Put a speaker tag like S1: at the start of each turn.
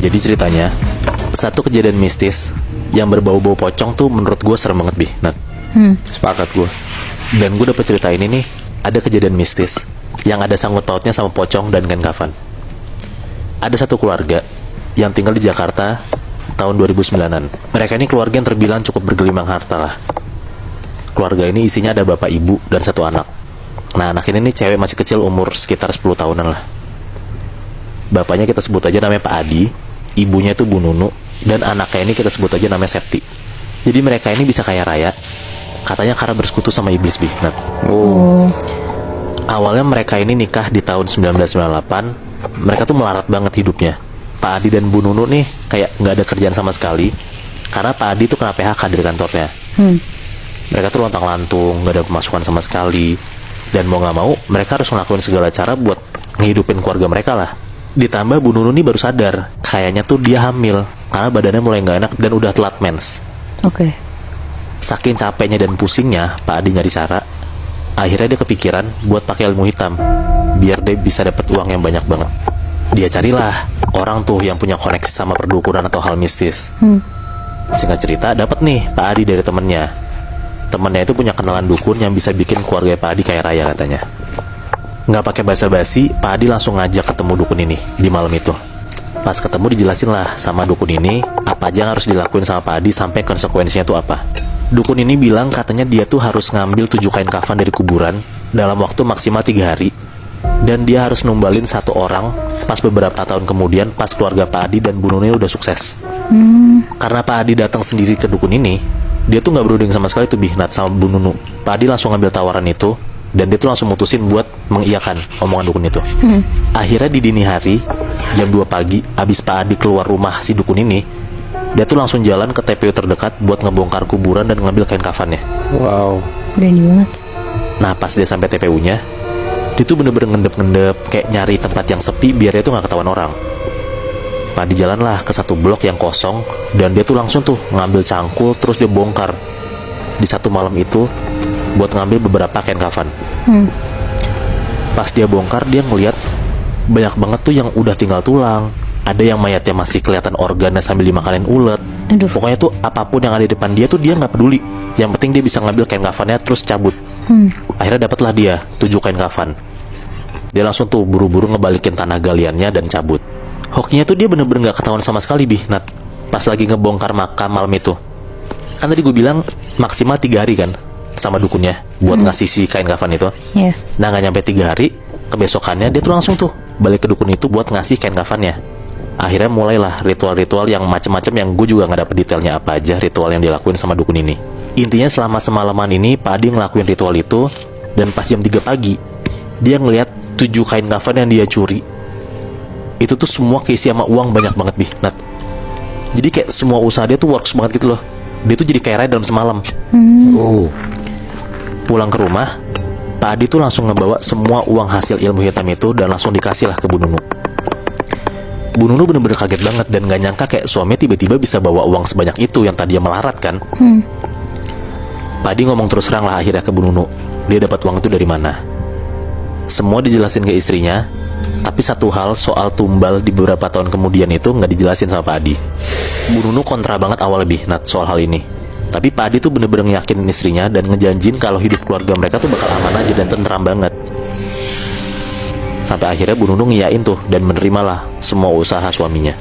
S1: Jadi ceritanya, satu kejadian mistis yang berbau-bau pocong tuh menurut gue serem banget, Bi, Nat.
S2: Sepakat gue.
S1: Dan gue dapet cerita ini nih, ada kejadian mistis yang ada sangkut pautnya sama pocong dan kain kafan. Ada satu keluarga yang tinggal di Jakarta tahun 2009-an. Mereka ini keluarga yang terbilang cukup bergelimang harta lah. Keluarga ini isinya ada bapak, ibu, dan satu anak. Nah, anak ini nih cewek masih kecil, umur sekitar 10 tahunan lah. Bapaknya kita sebut aja namanya Pak Adi, ibunya itu Bu Nunu, dan anaknya ini kita sebut aja namanya Septi. Jadi mereka ini bisa kaya raya, katanya karena bersekutu sama iblis, Bi. Nah, awalnya mereka ini nikah di tahun 1998. Mereka tuh melarat banget hidupnya. Pak Adi dan Bu Nunu nih kayak nggak ada kerjaan sama sekali, karena Pak Adi tuh kena PHK dari kantornya. Mereka tuh lontang-lantung, nggak ada pemasukan sama sekali, dan mau nggak mau mereka harus ngelakuin segala cara buat ngehidupin keluarga mereka lah. Ditambah Bu Nunu nih baru sadar, kayaknya tuh dia hamil, karena badannya mulai nggak enak dan udah telat mens.
S3: Oke.
S1: Saking capeknya dan pusingnya, Pak Adi nyari cara. Akhirnya dia kepikiran buat pakai ilmu hitam, biar dia bisa dapat uang yang banyak banget. Dia carilah orang tuh yang punya koneksi sama perdukunan atau hal mistis. Singkat cerita, dapat nih Pak Adi dari temennya. Temennya itu punya kenalan dukun yang bisa bikin keluarga Pak Adi kaya raya katanya. Nggak pakai basa-basi, Pak Adi langsung ngajak ketemu dukun ini di malam itu. Pas ketemu dijelasin lah sama dukun ini apa aja yang harus dilakuin sama Pak Adi sampai konsekuensinya tuh apa. Dukun ini bilang katanya dia tuh harus ngambil 7 kain kafan dari kuburan dalam waktu maksimal 3 hari. Dan dia harus numbalin 1 orang pas beberapa tahun kemudian pas keluarga Pak Adi dan Bu Nuni udah sukses. Karena Pak Adi datang sendiri ke dukun ini, dia tuh nggak berunding sama sekali tuh Bihnat sama Bu Nunu. Pak Adi langsung ngambil tawaran itu dan dia tuh langsung mutusin buat mengiyakan omongan dukun itu. Akhirnya di dini hari jam 2 pagi abis Pak Adi keluar rumah si dukun ini, dia tuh langsung jalan ke TPU terdekat buat ngebongkar kuburan dan ngambil kain kafannya.
S2: Wow.
S3: Berani banget.
S1: Nah pas dia sampai TPU-nya, dia tuh bener-bener ngendep-ngendep kayak nyari tempat yang sepi biar dia tuh gak ketahuan orang. Pak Adi jalan lah ke satu blok yang kosong dan dia tuh langsung tuh ngambil cangkul terus dia bongkar di satu malam itu buat ngambil beberapa kain kafan. Pas dia bongkar dia ngeliat banyak banget tuh yang udah tinggal tulang. Ada yang mayatnya masih kelihatan organnya sambil dimakanin ulet.
S3: Aduh.
S1: Pokoknya tuh apapun yang ada di depan dia tuh dia nggak peduli. Yang penting dia bisa ngambil kain kafannya terus cabut. Akhirnya dapatlah dia 7 kain kafan. Dia langsung tuh buru-buru ngebalikin tanah galiannya dan cabut. Hokinya tuh dia bener-bener nggak ketahuan sama sekali Bihnat. Pas lagi ngebongkar makam malam itu. Kan tadi gue bilang maksimal 3 hari kan sama dukunnya buat ngasih si kain kafan itu.
S3: Iya.
S1: Nah nggak nyampe 3 hari, kebesokannya dia tuh langsung tuh balik ke dukun itu buat ngasih kain kafannya. Akhirnya mulailah ritual-ritual yang macem-macem yang gue juga nggak dapet detailnya apa aja ritual yang dilakuin sama dukun ini. Intinya selama semalaman ini Pak Adi ngelakuin ritual itu, dan pas jam 3 pagi dia ngeliat 7 kain kafan yang dia curi. Itu tuh semua keisi sama uang banyak banget Bihnat. Jadi kayak semua usaha dia tuh works banget gitu loh. Dia tuh jadi kaya raya dalam semalam. Pulang ke rumah, Pak Adi tuh langsung ngebawa semua uang hasil ilmu hitam itu dan langsung dikasih lah ke Bu Nunu. Bu Nunu bener-bener kaget banget dan gak nyangka kayak suaminya tiba-tiba bisa bawa uang sebanyak itu yang tadinya melarat kan. Pak Adi ngomong terus terang lah akhirnya ke Bu Nunu, dia dapat uang itu dari mana. Semua dijelasin ke istrinya, tapi satu hal soal tumbal di beberapa tahun kemudian itu gak dijelasin sama Pak Adi. Bu Nunu kontra banget awal lebih soal hal ini. Tapi Pak Adi tuh bener-bener ngeyakinin istrinya dan ngejanjin kalau hidup keluarga mereka tuh bakal aman aja dan tentram banget. Sampai akhirnya Bu Nunu ngiyain tuh dan menerimalah semua usaha suaminya.